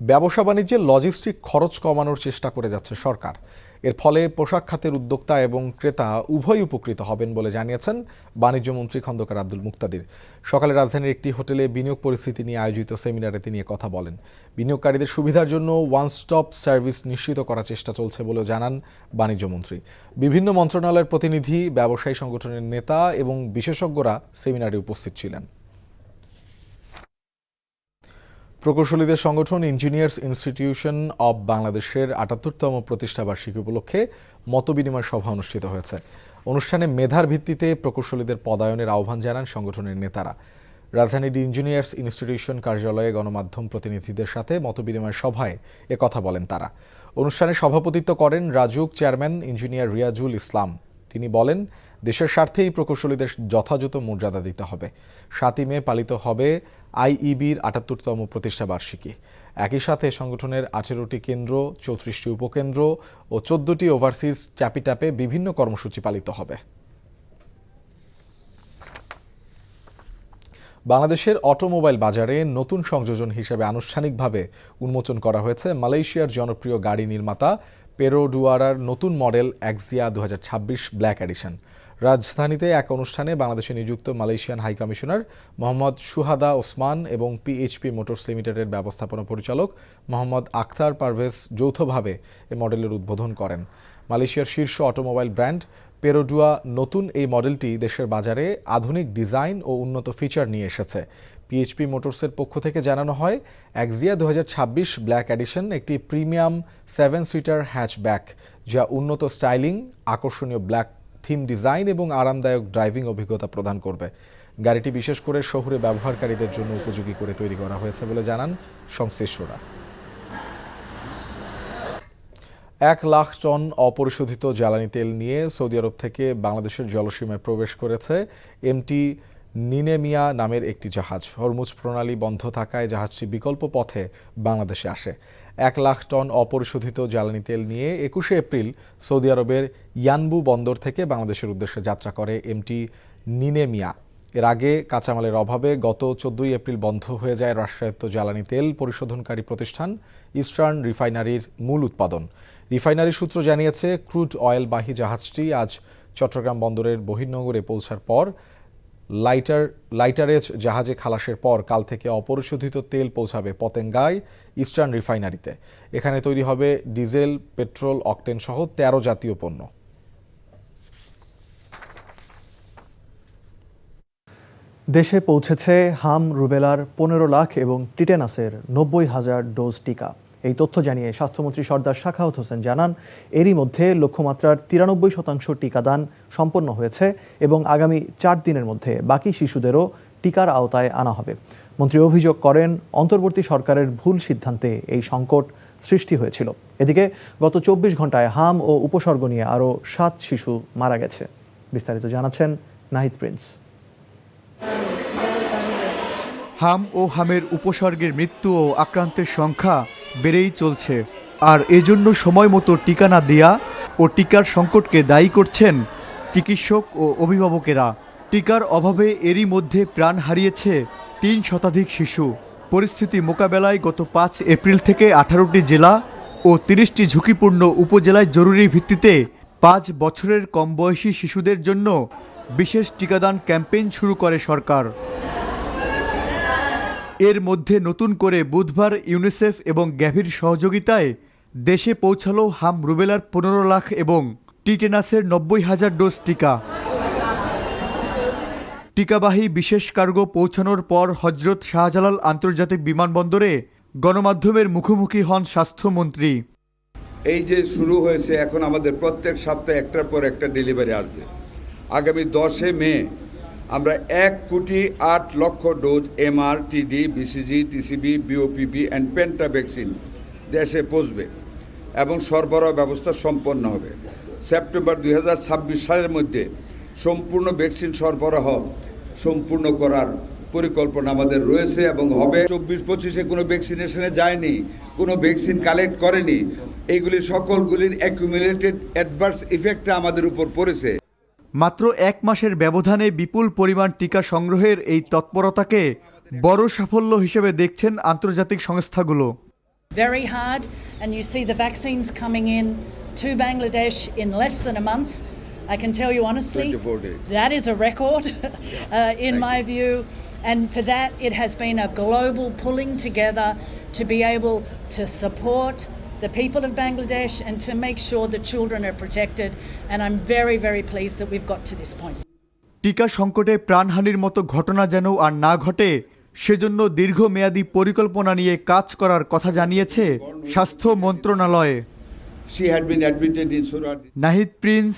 ব্যবসা বাণিজ্যে লজিস্টিক খরচ কমানোর চেষ্টা করে যাচ্ছে সরকার। এর ফলে পোশাক খাতের উদ্যোক্তা এবং ক্রেতা উভয়ই উপকৃত হবেন বলে জানিয়েছেন বাণিজ্যমন্ত্রী খন্দকার আব্দুল মুক্তাদির। সকালে রাজধানীর একটি হোটেলে বিনিয়োগ পরিস্থিতি নিয়ে আয়োজিত সেমিনারে তিনি কথা বলেন। বিনিয়োগকারীদের সুবিধার জন্য ওয়ান স্টপ সার্ভিস নিশ্চিত করার চেষ্টা চলছে বলেও জানান বাণিজ্যমন্ত্রী। বিভিন্ন মন্ত্রণালয়ের প্রতিনিধি, ব্যবসায়ী সংগঠনের নেতা এবং বিশেষজ্ঞরা সেমিনারে উপস্থিত ছিলেন। প্রকৌশলীদের সংগঠন ইঞ্জিনিয়ার্স ইনস্টিটিউশন অব বাংলাদেশের ৭৮তম প্রতিষ্ঠাবার্ষিকী উপলক্ষে মতবিনিময় সভা অনুষ্ঠিত হয়েছে। অনুষ্ঠানে মেধার ভিত্তিতে প্রকৌশলীদের পদায়নের আহ্বান জানান সংগঠনের নেতারা। রাজধানীর ইঞ্জিনিয়ার্স ইনস্টিটিউশন কার্যালয়ে গণমাধ্যম প্রতিনিধিদের সাথে মতবিনিময় সভায় কথা বলেন তারা। অনুষ্ঠানে সভাপতিত্ব করেন রাজউক চেয়ারম্যান ইঞ্জিনিয়ার রিয়াজুল ইসলাম। তিনি বলেন, দেশের স্বার্থেই প্রকৌশলীদের যথাযথ মর্যাদা দিতে হবে। ৭ই মে পালিত হবে আইইবির ৭৮তম প্রতিষ্ঠাবার্ষিকী। একই সাথে সংগঠনের ১৮টি কেন্দ্র, ৩৪টি উপকেন্দ্র ও ১৪টি ওভারসিজ চ্যাপিটাপে বিভিন্ন কর্মসূচি পালিত হবে। বাংলাদেশের অটোমোবাইল বাজারে নতুন সংযোজন হিসেবে আনুষ্ঠানিকভাবে উন্মোচন করা হয়েছে মালয়েশিয়ার জনপ্রিয় গাড়ি নির্মাতা পেরোডুয়ারার নতুন মডেল এক্সিয়া ২০২৬ ব্ল্যাক এডিশন। রাজধানীতে এক অনুষ্ঠানে বাংলাদেশে নিযুক্ত মালয়েশিয়ান হাইকমিশনার মোহাম্মদ সুহাদা ওসমান এবং পিএইচপি মোটরস লিমিটেডের ব্যবস্থাপনা পরিচালক মোহাম্মদ আখতার পারভেজ যৌথভাবে এ মডেলের উদ্বোধন করেন। মালয়েশিয়ার শীর্ষ অটোমোবাইল ব্র্যান্ড পেরোডুয়া নতুন এই মডেলটি দেশের বাজারে আধুনিক ডিজাইন ও উন্নত ফিচার নিয়ে এসেছে। পিএইচপি মোটরসের পক্ষ থেকে জানানো হয়, এক্সিয়া ২০২৬ ব্ল্যাক এডিশন একটি প্রিমিয়াম 7 সিটার হ্যাচব্যাক, যা উন্নত স্টাইলিং, আকর্ষণীয় ব্ল্যাক থিম ডিজাইন এবং আরামদায়ক ড্রাইভিং অভিজ্ঞতা প্রদান করবে। গাড়িটি বিশেষ করে শহুরে ব্যবহারকারীদের জন্য উপযোগী করে তৈরি করা হয়েছে বলে জানান সংশ্লিষ্টরা। ১ লাখ টন অপরিশোধিত জ্বালানি তেল নিয়ে সৌদি আরব থেকে বাংলাদেশের জলসীমায় প্রবেশ করেছে এমটি নিনেমিয়া নামের একটি জাহাজ। হরমুজ প্রণালী বন্ধ থাকায় জাহাজটি বিকল্প পথে বাংলাদেশে আসে। ১ লাখ টন অপরিশোধিত জ্বালানি তেল নিয়ে ২১শে এপ্রিল সৌদি আরবের ইয়ানবু বন্দর থেকে বাংলাদেশের উদ্দেশ্যে যাত্রা করে এমটি নিনেমিয়া। এর আগে কাঁচামালের অভাবে গত ১৪ই এপ্রিল বন্ধ হয়ে যায় রাষ্ট্রায়ত্ত জ্বালানি তেল পরিশোধনকারী প্রতিষ্ঠান ইস্টার্ন রিফাইনারির মূল উৎপাদন। রিফাইনারি সূত্র জানিয়েছে, ক্রুড অয়েলবাহী জাহাজটি আজ চট্টগ্রাম বন্দরের বহির্নোঙরে পৌঁছার পর লাইটারেজ জাহাজে খালাসের পর কাল থেকে অপরিশোধিত তেল পৌঁছাবে পতেঙ্গায় ইস্টার্ন রিফাইনারিতে। এখানে তৈরি হবে ডিজেল, পেট্রোল, অকটেন সহ ১৩ জাতীয় পণ্য। দেশে পৌঁছেছে হাম, রুবেলার ১৫ লাখ এবং টিটেনাসের ৯০,০০০ ডোজ টিকা। এই তথ্য জানিয়ে স্বাস্থ্যমন্ত্রী সর্দার সাখাওয়াত হোসেন জানান, এরই মধ্যে লক্ষ্যমাত্রার ৯৩% টিকাদান সম্পন্ন হয়েছে এবং আগামী ৪ দিনের মধ্যে বাকি শিশুদেরও টিকার আওতায় আনা হবে। মন্ত্রী অভিযোগ করেন, অন্তর্বর্তী সরকারের ভুল সিদ্ধান্তে এই সংকট সৃষ্টি হয়েছিল। এদিকে গত ২৪ ঘন্টায় হাম ও উপসর্গ নিয়ে আরও ৭ শিশু মারা গেছে। বিস্তারিত জানাচ্ছেন নাহিদ প্রিন্স। হাম ও হামের উপসর্গের মৃত্যু ও আক্রান্তের সংখ্যা বেড়েই চলছে। আর এজন্য সময় মতো টিকা না দেয়া ও টিকার সংকটকে দায়ী করছেন চিকিৎসক ও অভিভাবকেরা। টিকার অভাবে এরই মধ্যে প্রাণ হারিয়েছে ৩ শতাধিক শিশু। পরিস্থিতি মোকাবেলায় গত ৫ এপ্রিল থেকে ১৮টি জেলা ও ৩০টি ঝুঁকিপূর্ণ উপজেলায় জরুরি ভিত্তিতে ৫ বছরের কম বয়সী শিশুদের জন্য বিশেষ টিকাদান ক্যাম্পেইন শুরু করে সরকার। এর মধ্যে নতুন করে বুধবার ইউনিসেফ এবং গ্যাভির সহযোগিতায় দেশে পৌঁছালো হাম, রুবেলার ১৫ লাখ এবং টিটেনাসের ৯০,০০০ ডোজ টিকা। টিকাবাহী বিশেষ কার্গো পৌঁছানোর পর হজরত শাহজালাল আন্তর্জাতিক বিমানবন্দরে গণমাধ্যমের মুখোমুখি হন স্বাস্থ্যমন্ত্রী। এই যে শুরু হয়েছে, এখন আমাদের প্রত্যেক সপ্তাহে একটার পর একটা ডেলিভারি আসবে। আগামী ১০ মে আমরা ১,৮,০০,০০০ ডোজ এমআর, টিডি, BCG, TCB, BOPP and penta vaccine দেশে পৌঁছবে এবং সরবরাহ ব্যবস্থা সম্পন্ন হবে। সেপ্টেম্বর ২০২৬ সালের মধ্যে সম্পূর্ণ ভ্যাকসিন সরবরাহ সম্পূর্ণ করার পরিকল্পনা আমাদের রয়েছে এবং হবে। ২৪-২৫-এ কোনো ভ্যাকসিনেশনে যায়নি, কোনো ভ্যাকসিন কালেক্ট করেনি। এইগুলি সকলগুলির অ্যাকুমুলেটেড অ্যাডভার্স ইফেক্টটা আমাদের উপর পড়েছে। মাত্র ১ মাসের ব্যবধানে বিপুল পরিমাণ টিকা সংগ্রহের এই তৎপরতাকে বড় সাফল্য হিসেবে দেখছেন আন্তর্জাতিক সংস্থাগুলো। Very hard, and you see the vaccines coming in to Bangladesh in less than a month. I can tell you honestly, 24 days. that is a record in my view. And for that, it has been a global pulling together to be able to support the people of Bangladesh and to make sure the children are protected. And I'm very, very pleased that we've got to this point. টিকা সংকটে প্রাণহানির মতো ঘটনা যেন আর না ঘটে সেজন্য দীর্ঘমেয়াদী পরিকল্পনা নিয়ে কাজ করার কথা জানিয়েছে স্বাস্থ্য মন্ত্রণালয়। She had been admitted in Surat. Nahid Prince,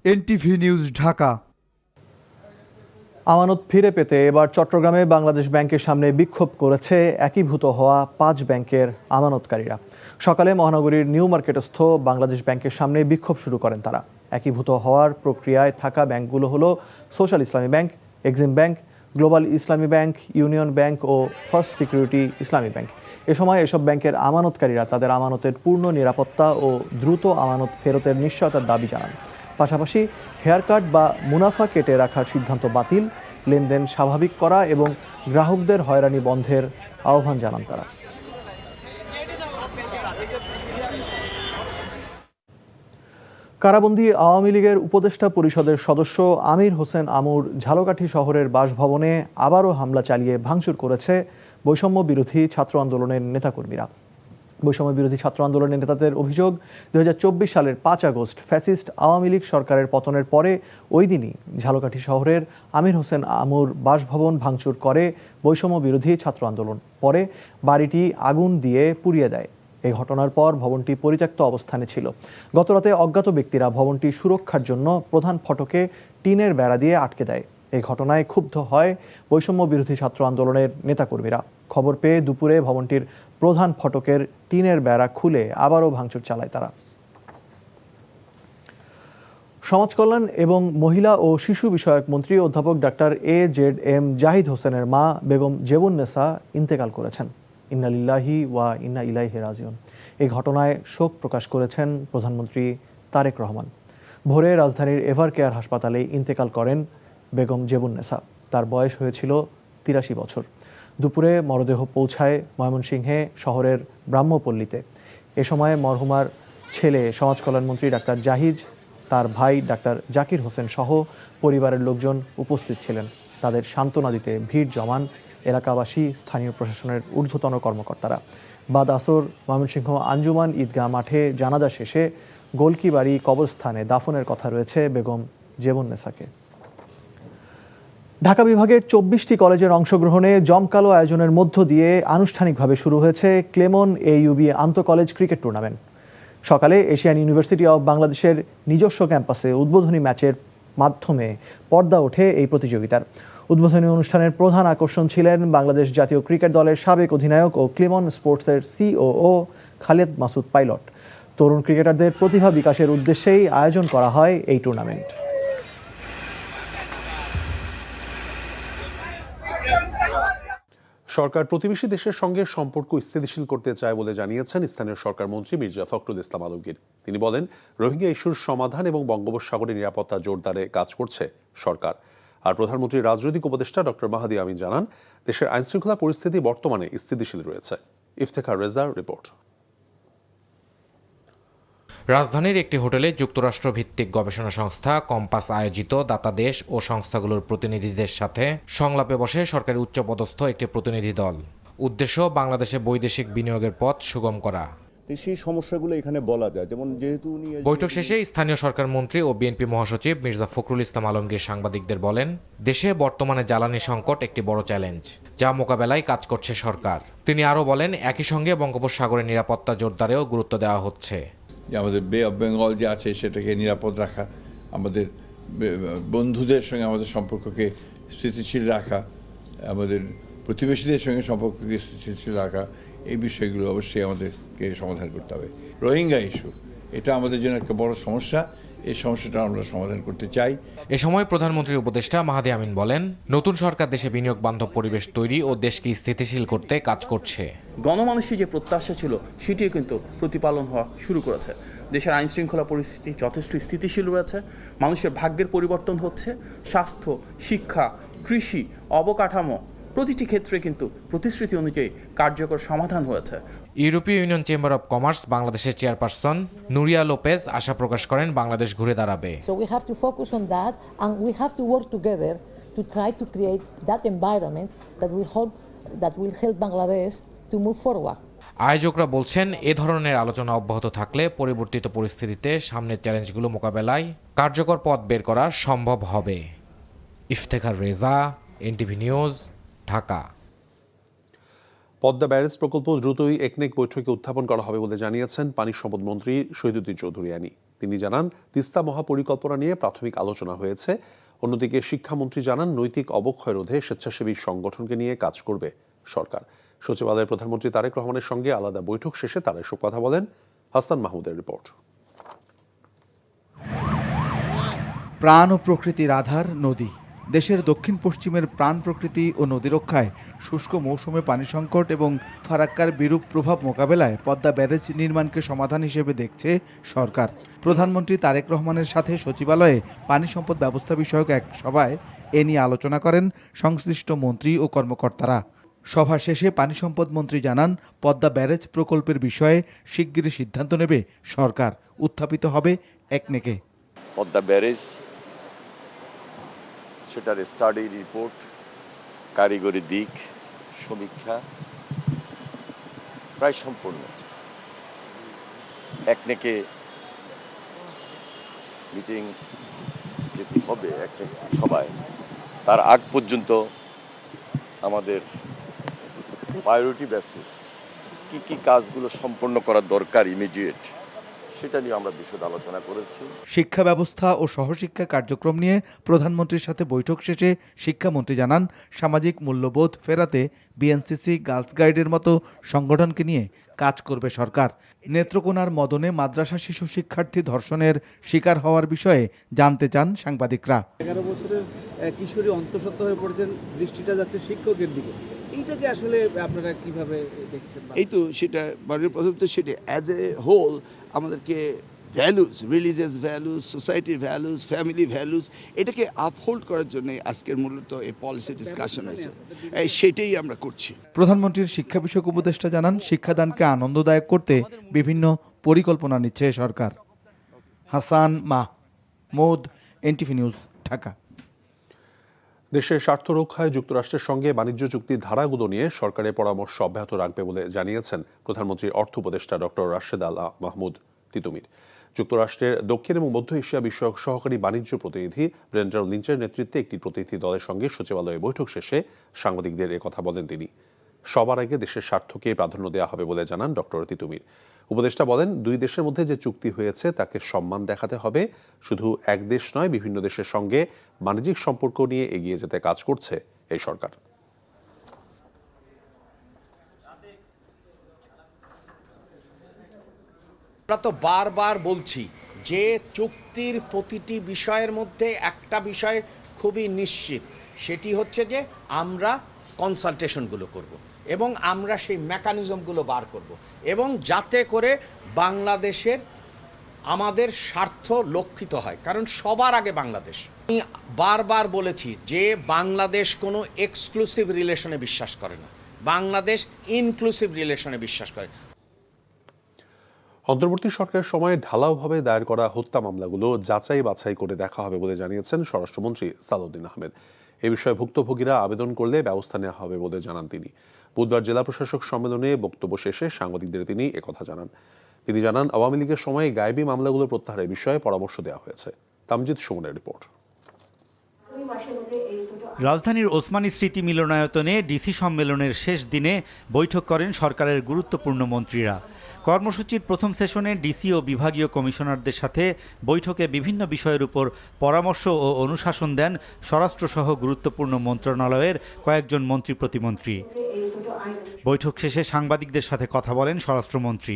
NTV news, Dhaka. আমানত ফিরে পেতে এবার চট্টগ্রামে বাংলাদেশ ব্যাংকের সামনে বিক্ষোভ করেছে একীভূত হওয়া 5 ব্যাংকের আমানতকারীরা। সকালে মহানগরীর নিউ মার্কেটস্থ বাংলাদেশ ব্যাংকের সামনে বিক্ষোভ শুরু করেন তারা। একীভূত হওয়ার প্রক্রিয়ায় থাকা ব্যাংকগুলো হলো সোশ্যাল ইসলামী ব্যাংক, এক্সিম ব্যাংক, গ্লোবাল ইসলামী ব্যাংক, ইউনিয়ন ব্যাংক ও ফার্স্ট সিকিউরিটি ইসলামী ব্যাংক। এ সময় এসব ব্যাংকের আমানতকারীরা তাদের আমানতের পূর্ণ নিরাপত্তা ও দ্রুত আমানত ফেরতের নিশ্চয়তার দাবি জানান। পাশাপাশি হেয়ারকাট বা মুনাফা কেটে রাখার সিদ্ধান্ত বাতিল, লেনদেন স্বাভাবিক করা এবং গ্রাহকদের হয়রানি বন্ধের আহ্বান জানান তারা। কারাবন্দী আওয়ামী লীগের উপদেষ্টা পরিষদের সদস্য আমির হোসেন আমুর ঝালকাঠি শহরের বাসভবনে আবারও হামলা চালিয়ে ভাঙচুর করেছে বৈষম্য বিরোধী ছাত্র আন্দোলনের নেতাকর্মীরা। বৈষম্য বিরোধী ছাত্র আন্দোলনের নেতাদের অভিযোগ, 2024 সালের 5 আগস্ট ফ্যাসিস্ট আওয়ামী লীগ সরকারের পতনের পরে ওই দিনই ঝালকাঠি শহরের আমির হোসেন আমুর বাসভবন ভাঙচুর করে বৈষম্য বিরোধী ছাত্র আন্দোলন। পরে বাড়িটি আগুন দিয়ে পুড়িয়ে দেয়। এই ঘটনার পর ভবনটি পরিত্যক্ত অবস্থানে ছিল। গতরাতে অজ্ঞাত ব্যক্তিরা ভবনটি সুরক্ষার জন্য প্রধান ফটকে টিনের বেড়া দিয়ে আটকে দেয়। এই ঘটনায় ক্ষুব্ধ হয় বৈষম্য বিরোধী ছাত্র আন্দোলনের নেতাকর্মীরা। খবর পেয়ে দুপুরে ভবনটির প্রধান ফটকের টিনের বেড়া খুলে আবারও ভাঙচুর চালায় তারা। সমাজ কল্যাণ এবং মহিলা ও শিশু বিষয়ক মন্ত্রী অধ্যাপক ডাক্তার AZM জাহিদ হোসেনের মা বেগম জেবুন্নেসা ইন্তেকাল করেছেন। ইন্না লিল্লাহি ওয়া ইন্না ইলাইহি রাজিউন। এই ঘটনায় শোক প্রকাশ করেছেন প্রধানমন্ত্রী তারেক রহমান। ভোরে রাজধানীর এভার কেয়ার হাসপাতালে ইন্তেকাল করেন বেগম জেবুন্নেসা। তার বয়স হয়েছিল 83 বছর। দুপুরে মরদেহ পৌঁছায় ময়মনসিংহে শহরের ব্রাহ্মপল্লীতে। এ সময় মরহুমার ছেলে সমাজ কল্যাণমন্ত্রী ডাক্তার জাহিদ, তার ভাই ডাক্তার জাকির হোসেন সহ পরিবারের লোকজন উপস্থিত ছিলেন। তাদের সান্ত্বনা দিতে ভিড় জমান এলাকাবাসী, স্থানীয় প্রশাসনের ঊর্ধ্বতন কর্মকর্তারা। বাদ আসর ময়মনসিংহ আঞ্জুমান ঈদগাহ মাঠে জানাজা শেষে গোলকিবাড়ি কবরস্থানে দাফনের কথা রয়েছে বেগম জেবুন্নেসাকে। ঢাকা বিভাগের 24টি কলেজের অংশগ্রহণে জমকালো আয়োজনের মধ্য দিয়ে আনুষ্ঠানিকভাবে শুরু হয়েছে ক্লেমন AUB আন্তঃকলেজ ক্রিকেট টুর্নামেন্ট। সকালে এশিয়ান ইউনিভার্সিটি অব বাংলাদেশের নিজস্ব ক্যাম্পাসে উদ্বোধনী ম্যাচের মাধ্যমে পর্দা ওঠে এই প্রতিযোগিতার। উদ্বোধনী অনুষ্ঠানের প্রধান আকর্ষণ ছিলেন বাংলাদেশ জাতীয় ক্রিকেট দলের সাবেক অধিনায়ক ও ক্লেমন স্পোর্টসের COO খালেদ মাসুদ পাইলট। তরুণ ক্রিকেটারদের প্রতিভা বিকাশের উদ্দেশ্যেই আয়োজন করা হয় এই টুর্নামেন্ট। সরকার প্রতিবেশী দেশের সঙ্গে সম্পর্ক স্থিতিশীল করতে চায় বলে জানিয়েছেন স্থানীয় সরকার মন্ত্রী মির্জা ফখরুল ইসলাম আলমগীর। তিনি বলেন, রোহিঙ্গা ইস্যুর সমাধান এবং বঙ্গোপসাগরের নিরাপত্তা জোরদারে কাজ করছে সরকার। আর প্রধানমন্ত্রীর রাজনৈতিক উপদেষ্টা ডক্টর মাহাদি আমিন জানান, দেশের আইনশৃঙ্খলা পরিস্থিতি বর্তমানে স্থিতিশীল রয়েছে। ইফতেখার রেজার রিপোর্ট। রাজধানীর একটি হোটেলে যুক্তরাষ্ট্র ভিত্তিক গবেষণা সংস্থা কম্পাস আয়োজিত দাতা দেশ ও সংস্থাগুলোর প্রতিনিধিদের সাথে সংলাপে বসে সরকারি উচ্চপদস্থ একটি প্রতিনিধি দল। উদ্দেশ্য বাংলাদেশে বৈদেশিক বিনিয়োগের পথ সুগম করা। সেই সমস্যাগুলো এখানে বলা যায়, যেমন যেহেতু উনি বৈঠক শেষে স্থানীয় সরকার মন্ত্রী ও বিএনপি মহাসচিব মির্জা ফখরুল ইসলাম আলমগীর সাংবাদিকদের বলেন, দেশে বর্তমানে জ্বালানি সংকট একটি বড় চ্যালেঞ্জ, যা মোকাবেলায় কাজ করছে সরকার। তিনি আরও বলেন, একই সঙ্গে বঙ্গোপসাগরের নিরাপত্তা জোরদারেও গুরুত্ব দেওয়া হচ্ছে। যে আমাদের বে অফ বেঙ্গল যে আছে সেটাকে নিরাপদ রাখা, আমাদের বন্ধুদের সঙ্গে আমাদের সম্পর্ককে স্থিতিশীল রাখা, আমাদের প্রতিবেশীদের সঙ্গে সম্পর্ককে স্থিতিশীল রাখা, এই বিষয়গুলো অবশ্যই আমাদেরকে সমাধান করতে হবে। রোহিঙ্গা ইস্যু, এটা আমাদের জন্য একটা বড় সমস্যা, এই সমস্যাটা আমরা সমাধান করতে চাই। এ সময় প্রধানমন্ত্রীর উপদেষ্টা মাহাদি আমিন বলেন, নতুন সরকার দেশে বিনিয়োগ বান্ধব পরিবেশ তৈরি ও দেশকে স্থিতিশীল করতে কাজ করছে। গণমানুষের যে প্রত্যাশা ছিল সেটিও কিন্তু প্রতিপালন হওয়া শুরু করেছে। দেশের আইন শৃঙ্খলা পরিস্থিতি যথেষ্ট স্থিতিশীল রয়েছে, মানুষের ভাগ্যের পরিবর্তন হচ্ছে। স্বাস্থ্য, শিক্ষা, কৃষি, অবকাঠামো প্রতিটি ক্ষেত্রে কিন্তু প্রতিশ্রুতি অনুযায়ী কার্যকর সমাধান হয়েছে। ইউরোপীয় ইউনিয়ন চেম্বার অব কমার্স বাংলাদেশের চেয়ারপারসন নুরিয়া লোপেজ আশা প্রকাশ করেন বাংলাদেশ ঘুরে দাঁড়াবে। So we have to focus on that, and we have to work together to try to create that environment that will help Bangladesh to move forward. আয়োজকরা বলছেন এ ধরনের আলোচনা অব্যাহত থাকলে পরিবর্তিত পরিস্থিতিতে সামনের চ্যালেঞ্জগুলো মোকাবেলায় কার্যকর পথ বের করা সম্ভব হবে। Iftekhar Reza, NTV news, Dhaka. Padma barrage প্রকল্প দ্রুতই একনেক বৈঠকে উত্থাপন করা হবে বলে জানিয়েছেন পানি সম্পদ মন্ত্রী শহীদুদ্দিন চৌধুরী আনি। তিনি জানান তিস্তা মহাপরিকল্পনা নিয়ে প্রাথমিক আলোচনা হয়েছে। অন্যদিকে শিক্ষামন্ত্রী জানান নৈতিক অবক্ষয় রোধে স্বেচ্ছাসেবী সংগঠনকে নিয়ে কাজ করবে সরকার। সচিবালয়ের প্রধানমন্ত্রী তারেক রহমানের সঙ্গে আলাদা বৈঠক শেষে তারা এসব কথা বলেন। হাসান মাহমুদের রিপোর্ট। প্রাণ ও প্রকৃতির আধার নদী। দেশের দক্ষিণ পশ্চিমের প্রাণ প্রকৃতি ও নদী রক্ষায় শুষ্ক মৌসুমে পানি সংকট এবং ফারাক্কার বিরূপ প্রভাব মোকাবেলায় পদ্মা ব্যারেজ নির্মাণকে সমাধান হিসেবে দেখছে সরকার। প্রধানমন্ত্রী তারেক রহমানের সাথে সচিবালয়ে পানি সম্পদ ব্যবস্থা বিষয়ক এক সভায় এ নিয়ে আলোচনা করেন সংশ্লিষ্ট মন্ত্রী ও কর্মকর্তারা। সভা শেষে পানি সম্পদ মন্ত্রী জানান পদ্মা ব্যারেজ প্রকল্পের বিষয়ে শিগগিরই সিদ্ধান্ত নেবে সরকার। উত্থাপিত হবে একনেকে। পদ্মা ব্যারেজ সেটার স্টাডি রিপোর্ট, কারিগরি দিক সমীক্ষা প্রায় সম্পূর্ণ। একনেকে মিটিং যেটি হবে একনেক সভায়, তার আগ পর্যন্ত আমাদের প্রায়োরিটি বেসিস কি কি কাজগুলো সম্পন্ন করা দরকার ইমিডিয়েট, সেটা নিয়ে আমরা বিশদ আলোচনা করেছি। শিক্ষা ব্যবস্থা ও সহশিক্ষা কার্যক্রম নিয়ে প্রধানমন্ত্রীর সাথে বৈঠক শেষে শিক্ষামন্ত্রী জানান সামাজিক মূল্যবোধ ফেরাতে বিএনসিসি, গার্লস গাইডের মতো সংগঠনকে নিয়ে কাজ করবে সরকার। নেত্রকোনার মদনে মাদ্রাসা শিশু শিক্ষার্থী ধর্ষণের শিকার হওয়ার বিষয়ে জানতে চান সাংবাদিকরা। 11 বছরের কিশোরী অন্তঃসত্ত্বা হয়ে পড়েছেন, দৃষ্টিটা যাচ্ছে শিক্ষকের দিকে। এইটাকে আসলে আপনারা কিভাবে দেখছেন? এই তো সেটা মানে প্রথম তো সেটা অ্যাজ এ হোল আমাদেরকে ভ্যালুস, রিলিজিয়াস ভ্যালুস, সোসাইটির ভ্যালুস, ফ্যামিলি ভ্যালুস, এটাকে আপহোল্ড করার জন্য আজকের মূলত এই পলিসি ডিসকাশন হয়েছে, সেটাই আমরা করছি। প্রধানমন্ত্রীর শিক্ষা বিষয়ক উপদেষ্টা জানান শিক্ষাদানকে আনন্দদায়ক করতে বিভিন্ন পরিকল্পনা নিচ্ছে সরকার। Hasan Mahmud, NTV news, Dhaka. দেশের স্বার্থ রক্ষায় যুক্তরাষ্ট্রের সঙ্গে বাণিজ্য চুক্তির ধারাগুলো নিয়ে সরকারের পরামর্শ অব্যাহত রাখবে বলে জানিয়েছেন প্রধানমন্ত্রীর অর্থ উপদেষ্টা ডক্টর রাশেদ আল মাহমুদ তিতুমির। যুক্তরাষ্ট্রের দক্ষিণ এবং মধ্য এশিয়া বিষয়ক সহকারী বাণিজ্য প্রতিনিধি ব্রেন্ডার লিঞ্চের নেতৃত্বে একটি প্রতিনিধি দলের সঙ্গে সচিবালয়ে বৈঠক শেষে সাংবাদিকদের কথা বলেন তিনি। সবার আগে দেশের স্বার্থকে প্রাধান্য দেওয়া হবে বলে জানান ডক্টর তিতুমির। উপদেষ্টা বলেন দুই দেশের মধ্যে যে চুক্তি হয়েছে তাকে সম্মান দেখাতে হবে। শুধু এক দেশ নয়, বিভিন্ন দেশের সঙ্গে বাণিজ্যিক সম্পর্ক নিয়ে এগিয়ে যেতে কাজ করছে এই সরকার। আমরা তো বারবার বলছি যে চুক্তির প্রতিটি বিষয়ের মধ্যে একটা বিষয় খুবই নিশ্চিত, সেটি হচ্ছে যে আমরা কনসালটেশনগুলো করব এবং আমরা সেই মেকানিজমগুলো বার করব এবং যাতে করে বাংলাদেশের আমাদের স্বার্থ লক্ষিত হয়, কারণ সবার আগে বাংলাদেশ। আমি বারবার বলেছি যে বাংলাদেশ কোনো এক্সক্লুসিভ রিলেশনে বিশ্বাস করে না, বাংলাদেশ ইনক্লুসিভ রিলেশনে বিশ্বাস করে। অন্তর্বর্তী সরকারের সময় ঢালাওভাবে দায়ের করা হত্যা মামলাগুলো যাচাই বাছাই করে দেখা হবে বলে জানিয়েছেন স্বরাষ্ট্রমন্ত্রী সালাউদ্দিন আহমেদ। এ বিষয়ে ভুক্তভোগীরা আবেদন করলে ব্যবস্থা নেওয়া হবে বলে জানান তিনি। বুধবার জেলা প্রশাসক সম্মেলনে বক্তব্য শেষে সাংবাদিকদের তিনি একথা জানান। তিনি জানান আওয়ামী লীগের সময় গায়েবী মামলাগুলো প্রত্যাহারের বিষয়ে পরামর্শ দেওয়া হয়েছে। তামজিদ সুমনের রিপোর্ট। রাজধানীর ওসমানী স্মৃতি মিলনায়তনে ডিসি সম্মেলনের শেষ দিনে বৈঠক করেন সরকারের গুরুত্বপূর্ণ মন্ত্রীরা। কর্মসূচির প্রথম সেশনে ডিসি ও বিভাগীয় কমিশনারদের সাথে বৈঠকে বিভিন্ন বিষয়ের উপর পরামর্শ ও অনুশাসন দেন স্বরাষ্ট্রসহ গুরুত্বপূর্ণ মন্ত্রণালয়ের কয়েকজন মন্ত্রী প্রতিমন্ত্রী। বৈঠক শেষে সাংবাদিকদের সাথে কথা বলেন স্বরাষ্ট্রমন্ত্রী।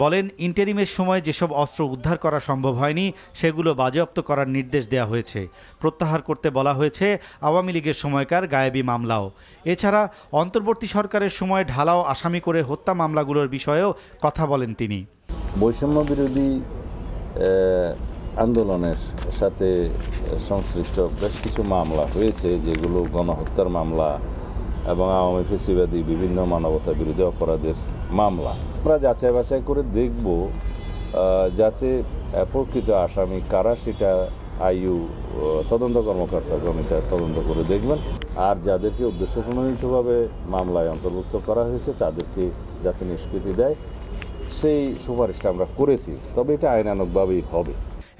বলেন ইন্টারিমের সময় যেসব অস্ত্র উদ্ধার করা সম্ভব হয়নি সেগুলো বাজেয়াপ্ত করার নির্দেশ দেওয়া হয়েছে। প্রত্যাহার করতে বলা হয়েছে আওয়ামী লীগের সময়কার গায়েবী মামলাও। এছাড়া অন্তর্বর্তী সরকারের সময় ঢালাও আসামি করে হত্যা মামলাগুলোর বিষয়েও কথা বলেন তিনি। বৈষম্য বিরোধী আন্দোলনের সাথে সংশ্লিষ্ট বেশ কিছু মামলা হয়েছে, যেগুলো গণহত্যার মামলা, এবং আওয়ামী ফেসিবাদী বিভিন্ন মানবতা বিরোধী অপরাধের মামলা আমরা যাচাই বাছাই করে দেখব যাতে প্রকৃত আসামি কারা সেটা আইইউ তদন্ত কর্মকর্তা কমিটি তদন্ত করে দেখবেন, আর যাদেরকে উদ্দেশ্যপ্রণোদিতভাবে মামলায় অন্তর্ভুক্ত করা হয়েছে তাদেরকে যাতে নিষ্কৃতি দেয় সেই সুপারিশটা আমরা করেছি, তবে এটা আইনানুগভাবেই হবে।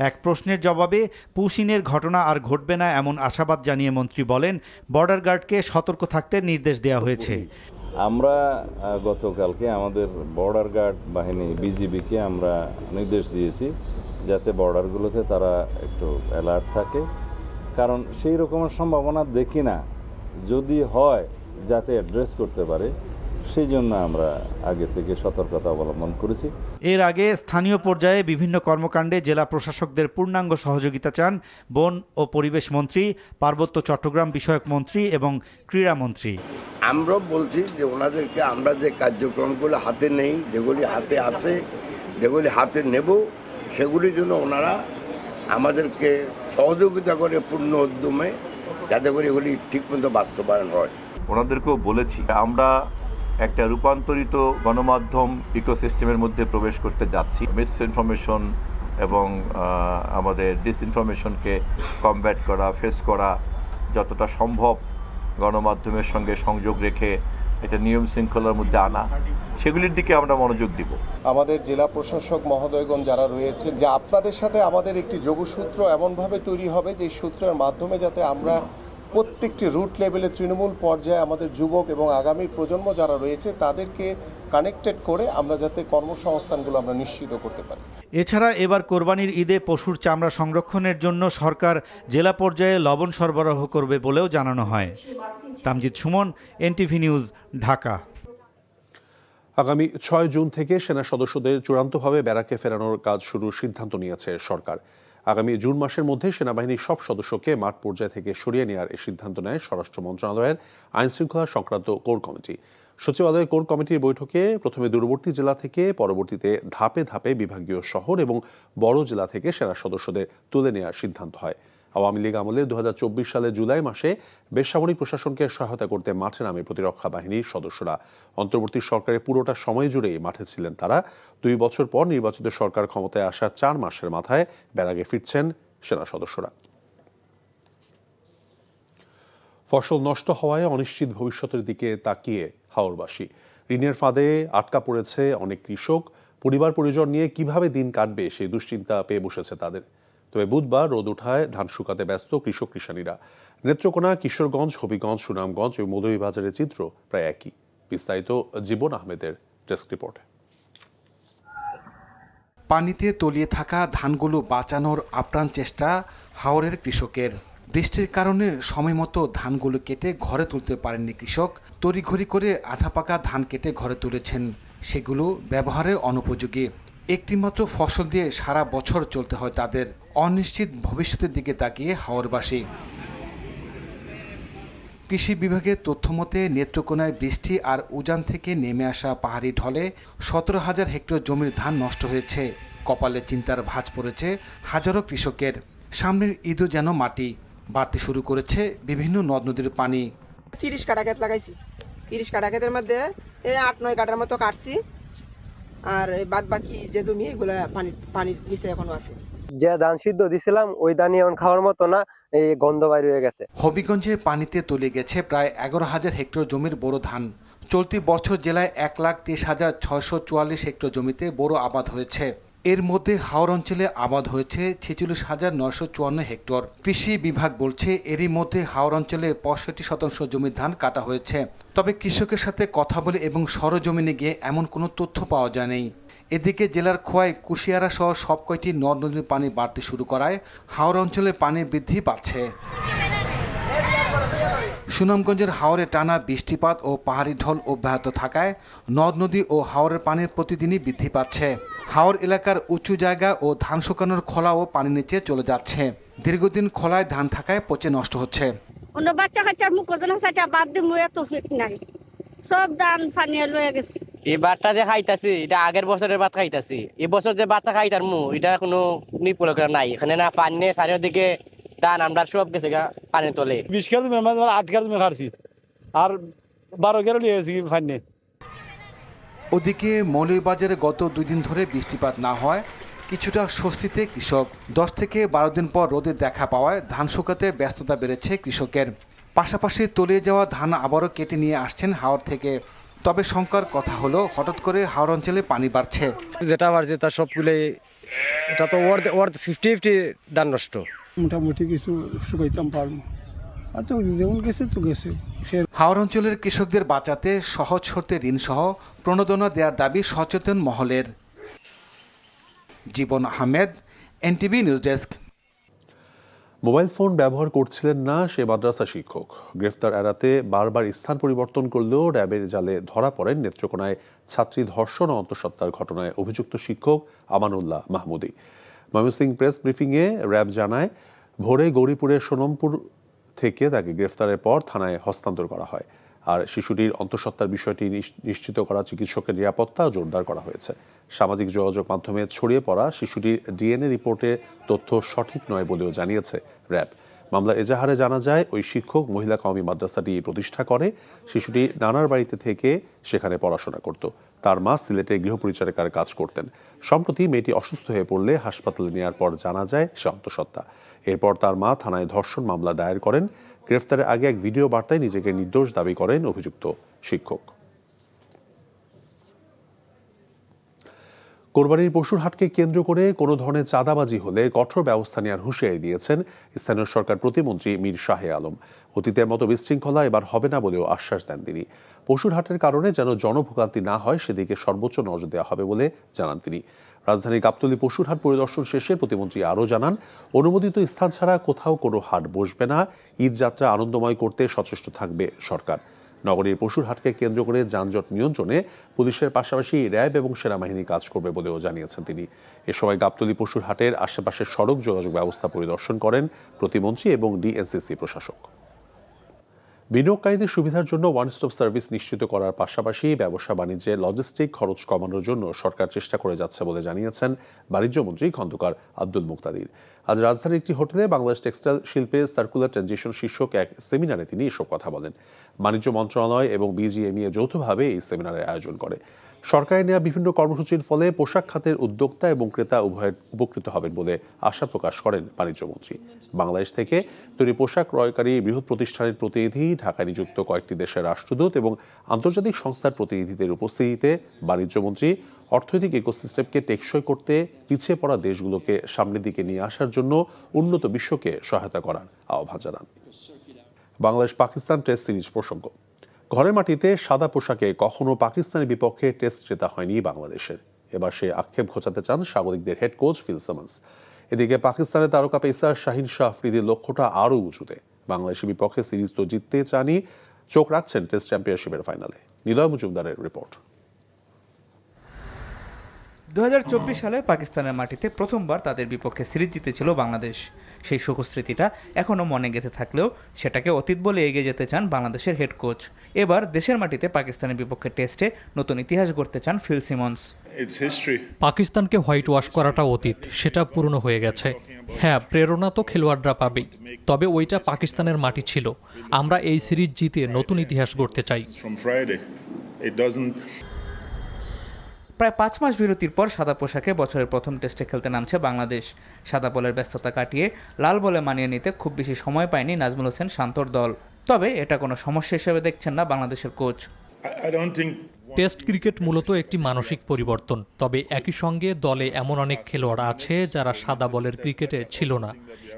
এক প্রশ্নের জবাবে পুশিনের ঘটনা আর ঘটবে না এমন আশাবাদ জানিয়ে মন্ত্রী বলেন, বর্ডার গার্ডকে সতর্ক থাকতে নির্দেশ দেওয়া হয়েছে। আমরা গতকালকে আমাদের বর্ডার গার্ড বাহিনী বিজিবিকে আমরা নির্দেশ দিয়েছি যাতে বর্ডারগুলোতে তারা একটু অ্যালার্ট থাকে, কারণ সেই রকমের সম্ভাবনা দেখি না, যদি হয় যাতে অ্যাড্রেস করতে পারে সেই জন্য আমরা আগে থেকে সতর্কতা অবলম্বন করেছি। এর আগে স্থানীয় পর্যায়ে বিভিন্ন কর্মকাণ্ডে জেলা প্রশাসকদের পূর্ণাঙ্গ সহযোগিতা চান বন ও পরিবেশ মন্ত্রী, পার্বত্য চট্টগ্রাম বিষয়ক মন্ত্রী এবং ক্রীড়ামন্ত্রী। আমরা বলছি যে ওনাদেরকে আমরা যে কার্যক্রমগুলো হাতে নেই, যেগুলি হাতে আসে, যেগুলি হাতে নেব, সেগুলির জন্য ওনারা আমাদেরকে সহযোগিতা করে পূর্ণ উদ্যমে, যাতে করে এগুলি ঠিকমতো বাস্তবায়ন হয়। ওনাদেরকেও বলেছি আমরা একটা রূপান্তরিত গণমাধ্যম ইকোসিস্টেমের মধ্যে প্রবেশ করতে যাচ্ছি। মিসইনফরমেশন এবং আমাদের ডিসইনফরমেশনকে কমব্যাট করা, ফেস করা, যতটা সম্ভব গণমাধ্যমের সঙ্গে সংযোগ রেখে এটা নিয়ম শৃঙ্খলার মধ্যে আনা, সেগুলির দিকে আমরা মনোযোগ দিব। আমাদের জেলা প্রশাসক মহোদয়গণ যারা রয়েছে, যে আপনাদের সাথে আমাদের একটি যোগসূত্র এমনভাবে তৈরি হবে যে সূত্রের মাধ্যমে যাতে আমরা প্রত্যেকটি রুট লেভেলে তৃণমূল পর্যায়ে আমাদের যুবক এবং আগামী প্রজন্ম যারা রয়েছে তাদেরকে কানেক্টেড করে আমরা যাতে কর্মসংস্থানগুলো আমরা নিশ্চিত করতে পারি। এছাড়া এবার কোরবানির ঈদে পশুর চামড়া সংরক্ষণের জন্য সরকার জেলা পর্যায়ে লবণ সরবরাহ করবে বলেও জানানো হয়। Tamjid Suman, NTV news, Dhaka. আগামী 6 জুন থেকে সেনা সদস্যদের চূড়ান্তভাবে ব্যারাকে ফেরানোর কাজ শুরুর সিদ্ধান্ত নিয়েছে সরকার। আগামী জুন মাসের মধ্যে সেনাবাহিনীর সব সদস্যকে মাঠ পর্যায় থেকে সরিয়ে নেওয়ার এই সিদ্ধান্ত নেয় স্বরাষ্ট্র মন্ত্রণালয়ের আইনশৃঙ্খলা সংক্রান্ত কোর কমিটি। সচিবালয় কোর কমিটির বৈঠকে প্রথমে দূরবর্তী জেলা থেকে, পরবর্তীতে ধাপে ধাপে বিভাগীয় শহর এবং বড় জেলা থেকে সেনা সদস্যদের তুলে নেওয়ার সিদ্ধান্ত হয়। আওয়ামী লীগ আমলে 2024 সালের জুলাই মাসে বেসামরিক প্রশাসনকে সহায়তা করতে মাঠে নামে প্রতিরক্ষা বাহিনীর সদস্যরা। অন্তর্বর্তী সরকারের পুরোটা সময় জুড়েই মাঠে ছিলেন তারা। 2 বছর পর নির্বাচিত সরকার ক্ষমতায় আসা 4 মাসের মাথায় ব্যারাকে ফিরছেন সেনা সদস্যরা। ফসল নষ্ট হওয়ায় অনিশ্চিত ভবিষ্যতের দিকে তাকিয়ে হাওরবাসী। ঋণের ফাঁদে আটকা পড়েছে অনেক কৃষক। পরিবার পরিজন নিয়ে কিভাবে দিন কাটবে সেই দুশ্চিন্তা পেয়ে বসেছে তাদের। তবে বুধবার রোদ উঠায় ধান শুকাতে ব্যস্ত কৃষক কিষানীরা। নেত্রকোনা, কিশোরগঞ্জ, হবিগঞ্জ, সুনামগঞ্জ এবং মৌলভীবাজারের চিত্র প্রায় একই। বিস্তারিত জীবন আহমেদের ডেস্ক রিপোর্টে। পানিতে তলিয়ে থাকা ধানগুলো বাঁচানোর আপ্রাণ চেষ্টা হাওরের কৃষকের। বৃষ্টির কারণে সময়মতো ধানগুলো কেটে ঘরে তুলতে পারেননি কৃষক। তড়িঘড়ি করে আধা পাকা ধান কেটে ঘরে তুলেছেন, সেগুলো ব্যবহারে অনুপযোগী। একটিমাত্র ফসল দিয়ে সারা বছর চলতে হয় তাদের। অনিশ্চিত ভবিষ্যতের দিকে তাকিয়ে হাওরবাসী। কৃষি বিভাগের তথ্যমতে নেত্রকোনায় বৃষ্টি আর উজান থেকে নেমে আসা পাহাড়ি ঢলে 17,000 হেক্টর জমির ধান নষ্ট হয়েছে। কপালে চিন্তার ভাঁজ পড়েছে হাজারো কৃষকের। সামনের ঈদও যেন মাটি। বাড়তে শুরু করেছে বিভিন্ন নদ নদীর পানি। 30 কাঠা ক্ষেত লাগাইছি। 30 কাঠা ক্ষেতের মধ্যে 8-9 কাঠার মতো কাটছি, আর বাদ বাকি যে জমি এগুলো পানির নিচে এখনো আছে। যে ধান সিদ্ধ দিছিলাম ওই ধানই এখন খাওয়ার মতো না, এই গন্ধ বাইর হয়ে গেছে। হবিগঞ্জে পানিতে তলিয়ে গেছে প্রায় 11,000 হেক্টর জমির বোরো ধান। চলতি বছর জেলায় 1,30,644 হেক্টর জমিতে বোরো আবাদ হয়েছে। এর মধ্যে হাওর অঞ্চলে আবাদ হয়েছে 46,954 হেক্টর। কৃষি বিভাগ বলছে এরই মধ্যে হাওর অঞ্চলে 65% জমির ধান কাটা হয়েছে। তবে কৃষকের সাথে কথা বলে এবং সরজমিনে গিয়ে এমন কোনো তথ্য পাওয়া যায়নি। এদিকে জেলার খোয়াই, কুশিয়ারা সহ সব কয়টি নদ নদীর পানি বাড়তে শুরু করায় হাওর অঞ্চলে পানির বৃদ্ধি পাচ্ছে। সুনামগঞ্জের হাওরে টানা বৃষ্টিপাত ও পাহাড়ি ঢল অব্যাহত থাকায় নদ নদী ও হাওরের পানির প্রতিদিনই বৃদ্ধি পাচ্ছে। হাওর এলাকার উঁচু জায়গা ও ধান শুকানোর খোলাও পানি নিচে চলে যাচ্ছে। দীর্ঘদিন খোলায় ধান থাকায় পচে নষ্ট হচ্ছে। বাচ্চা কাচ্চার মুখ বাদ দিয়ে নাই, সব ধান পানি লয়ে গেছে। এই ভাতটা যে খাইতাছি এটা আগের বছরের ভাত খাইতাছি, এই বছর যে ভাতটা খাইতার এটা কোনো নিপুণ নাই। এখানে না পানি নেই, চারিদিকে ধান আমরা সব গেছে পানি তোলে। 20 কেজি 8 কেজি খাচ্ছি, আর 12-11 নিয়ে গেছি ফাইনে। ওদিকে মৌলভীবাজারে গত 2 দিন ধরে বৃষ্টিপাত না হয় কিছুটা স্বস্তিতে কৃষক। 10 থেকে 12 দিন পর রোদের দেখা পাওয়ায় ধান শুকাতে ব্যস্ততা বেড়েছে কৃষকের। পাশাপাশি তলিয়ে যাওয়া ধান আবারও কেটে নিয়ে আসছেন হাওর থেকে। তবে শঙ্কার কথা হলো হঠাৎ করে হাওর অঞ্চলে পানি বাড়ছে। যেটা বাড়ছে তার সবগুলোই, এটা তো ওর 50-50 ধান নষ্ট। মোটামুটি কিছু শুকাইতাম পারবো, আর তো যেমন গেছে তো গেছে। হাওর অঞ্চলের কৃষকদের বাঁচাতে সহজ শর্তে ঋণ সহ প্রণোদনা দেওয়ার দাবি সচেতন মহলের। Jibon Ahmed, NTV news desk. Mobile phone ব্যবহার করছিলেন না সে মাদ্রাসা শিক্ষক। গ্রেফতার এড়াতে বারবার স্থান পরিবর্তন করলেও র্যাবের জালে ধরা পড়েন নেত্রকোনায় ছাত্রী ধর্ষণ ও অন্তঃসত্ত্বার ঘটনায় অভিযুক্ত শিক্ষক আমানুল্লাহ মাহমুদি। ময়মনসিংহ প্রেস ব্রিফিংয়ে র্যাব জানায়, ভোরে গৌরীপুরের সোনমপুর থেকে তাকে গ্রেফতারের পর থানায় হস্তান্তর করা হয়। আর শিশুটির অন্তঃসত্ত্বার বিষয়টি নিশ্চিত করা চিকিৎসকের নিরাপত্তা জোরদার করা হয়েছে। সামাজিক যোগাযোগ মাধ্যমে ছড়িয়ে পড়া শিশুটির ডিএনএ রিপোর্টে তথ্য সঠিক নয় বলেও জানিয়েছে র্যাব। মামলার এজাহারে জানা যায়, ওই শিক্ষক মহিলা কওমি মাদ্রাসাটি প্রতিষ্ঠা করে। শিশুটি নানার বাড়িতে থেকে সেখানে পড়াশোনা করত। তার মা সিলেটে গৃহপরিচারিকার কাজ করতেন। সম্প্রতি মেয়েটি অসুস্থ হয়ে পড়লে হাসপাতালে নেওয়ার পর জানা যায় সে অন্তঃসত্ত্বা। এরপর তার মা থানায় ধর্ষণ মামলা দায়ের করেন। গ্রেফতারের আগে এক ভিডিও বার্তায় নিজেকে নির্দোষ দাবি করেন অভিযুক্ত শিক্ষক। কোরবানির পশুর হাটকে কেন্দ্র করে কোনো ধরনের চাঁদাবাজি হলে কঠোর ব্যবস্থা নেওয়ার হুঁশিয়ারি দিয়েছেন স্থানীয় সরকার প্রতিমন্ত্রী মীর শাহে আলম। অতীতের মতো বিশৃঙ্খলা এবার হবে না বলেও আশ্বাস দেন তিনি। পশুর হাটের কারণে যেন জনভোগান্তি না হয় সেদিকে সর্বোচ্চ নজর দেওয়া হবে বলে জানান তিনি। রাজধানীর গাবতলী পশুর হাট পরিদর্শন শেষে প্রতিমন্ত্রী আরও জানান, অনুমোদিত স্থান ছাড়া কোথাও কোনো হাট বসবে না। ঈদ যাত্রা আনন্দময় করতে সচেষ্ট থাকবে সরকার। নগরীর পশুর হাটকে কেন্দ্র করে যানজট নিয়ন্ত্রণে পুলিশের পাশাপাশি র্যাব এবং সেনাবাহিনী কাজ করবে বলেও জানিয়েছেন তিনি। এ সময় গাবতলী পশুর হাটের আশেপাশের সড়ক যোগাযোগ ব্যবস্থা পরিদর্শন করেন প্রতিমন্ত্রী এবং ডিএনসিসি প্রশাসক। বিনিয়োগকারীদের সুবিধার জন্য ওয়ান স্টপ সার্ভিস নিশ্চিত করার পাশাপাশি ব্যবসা বাণিজ্যে লজিস্টিক খরচ কমানোর জন্য সরকার চেষ্টা করে যাচ্ছে বলে জানিয়েছেন বাণিজ্যমন্ত্রী খন্দকার আব্দুল মুক্তাদির। আজ রাজধানীর একটি হোটেলে বাংলাদেশ টেক্সটাইল শিল্পে সার্কুলার ট্রানজিশন শীর্ষক এক সেমিনারে তিনি এসব কথা বলেন। বাণিজ্য মন্ত্রণালয় এবং বিজিএমইএ যৌথভাবে এই সেমিনারের আয়োজন করে। সরকারের নেওয়া বিভিন্ন কর্মসূচির ফলে পোশাক খাতের উদ্যোক্তা এবং ক্রেতা উভয়ের উপকৃত হবেন বলে আশা প্রকাশ করেন বাণিজ্যমন্ত্রী। বাংলাদেশ থেকে তৈরি পোশাক ক্রয়কারী বৃহৎ প্রতিষ্ঠানের প্রতিনিধি, ঢাকায় নিযুক্ত কয়েকটি দেশের রাষ্ট্রদূত এবং আন্তর্জাতিক সংস্থার প্রতিনিধিদের উপস্থিতিতে বাণিজ্যমন্ত্রী অর্থনৈতিক ইকোসিস্টেমকে টেকসই করতে পিছিয়ে পড়া দেশগুলোকে সামনের দিকে নিয়ে আসার জন্য উন্নত বিশ্বকে সহায়তা করার আহ্বান জানান। বাংলাদেশ পাকিস্তান টেস্ট সিরিজ প্রসঙ্গ। ঘরের মাটিতে সাদা পোশাকে কখনো পাকিস্তানের বিপক্ষে টেস্ট জেতা হয়নি বাংলাদেশের। এবার সে আক্ষেপ ঘোচাতে চান স্বাগতিকদের হেড কোচ ফিল সিমন্স। এদিকে পাকিস্তানের তারকা পেসার শাহিন শাহ আফ্রিদির লক্ষ্যটা আরও উঁচুতে। বাংলাদেশের বিপক্ষে সিরিজ তো জিততে চানই, চোখ রাখছেন টেস্ট চ্যাম্পিয়নশিপের ফাইনালে। নিলয় মজুমদারের রিপোর্ট। 2024 সালে পাকিস্তানের মাটিতে প্রথমবার তাদের বিপক্ষে সিরিজ জিতেছিল বাংলাদেশ। সেই সুখস্মৃতিটা এখনও মনে গেঁথে থাকলেও সেটাকে অতীত বলে এগিয়ে যেতে চান বাংলাদেশের হেড কোচ। এবার দেশের মাটিতে পাকিস্তানের বিপক্ষে টেস্টে নতুন ইতিহাস গড়তে চান ফিল সিমন্স। পাকিস্তানকে হোয়াইট ওয়াশ করাটা অতীত, সেটা পুরনো হয়ে গেছে। হ্যাঁ, প্রেরণা তো খেলোয়াড়রা পাবেই, তবে ওইটা পাকিস্তানের মাটি ছিল। আমরা এই সিরিজ জিতে নতুন ইতিহাস গড়তে চাই। প্রায় 5 মাস বিরতির পর সাদা পোশাকে বছরের প্রথম টেস্টে খেলতে নামছে বাংলাদেশ। সাদা বলের ব্যস্ততা কাটিয়ে লাল বলে মানিয়ে নিতে খুব বেশি সময় পায়নি নাজমুল হোসেন শান্তর দল। তবে এটা কোনো সমস্যা হিসেবে দেখছেন না বাংলাদেশের কোচ। টেস্ট ক্রিকেট মূলত একটি মানসিক পরিবর্তন, তবে একই সঙ্গে দলে এমন অনেক খেলোয়াড় আছে যারা সাদা বলের ক্রিকেটে ছিল না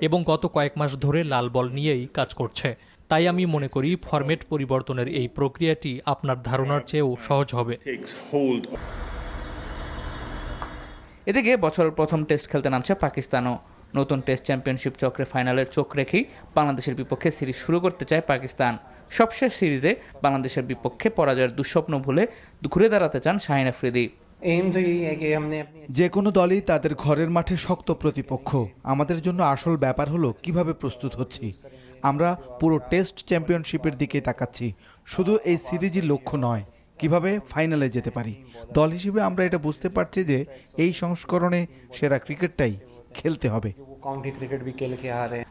এবং গত কয়েক মাস ধরে লাল বল নিয়েই কাজ করছে। তাই আমি মনে করি ফরম্যাট পরিবর্তনের এই প্রক্রিয়াটি আপনার ধারণার চেয়েও সহজ হবে। এদিকে বছরের প্রথম টেস্ট খেলতে নামছে পাকিস্তানও। নতুন টেস্ট চ্যাম্পিয়নশিপ চক্রে ফাইনালের চোখ রেখেই বাংলাদেশের বিপক্ষে সিরিজ শুরু করতে চায় পাকিস্তান। সবশেষ সিরিজে বাংলাদেশের বিপক্ষে পরাজয়ের দুঃস্বপ্ন ভুলে ঘুরে দাঁড়াতে চান শাহিন আফ্রিদি। যে কোনো দলই তাদের ঘরের মাঠে শক্ত প্রতিপক্ষ। আমাদের জন্য আসল ব্যাপার হলো কিভাবে প্রস্তুত হচ্ছি। আমরা পুরো টেস্ট চ্যাম্পিয়নশিপের দিকে তাকাচ্ছি, শুধু এই সিরিজই লক্ষ্য নয়, কিভাবে ফাইনালে যেতে পারি। দল হিসেবে আমরা এটা বুঝতে পারছি যে এই সংস্করণে সেরা ক্রিকেটটাই খেলতে হবে।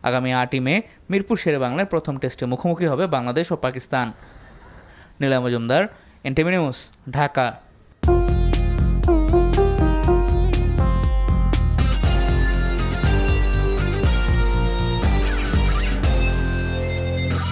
আগামী 8ই মে মিরপুর শেরেবাংলায় প্রথম টেস্টে মুখোমুখি হবে বাংলাদেশ ও পাকিস্তান। নীলা মজুমদার, এনটিভি নিউজ, ঢাকা।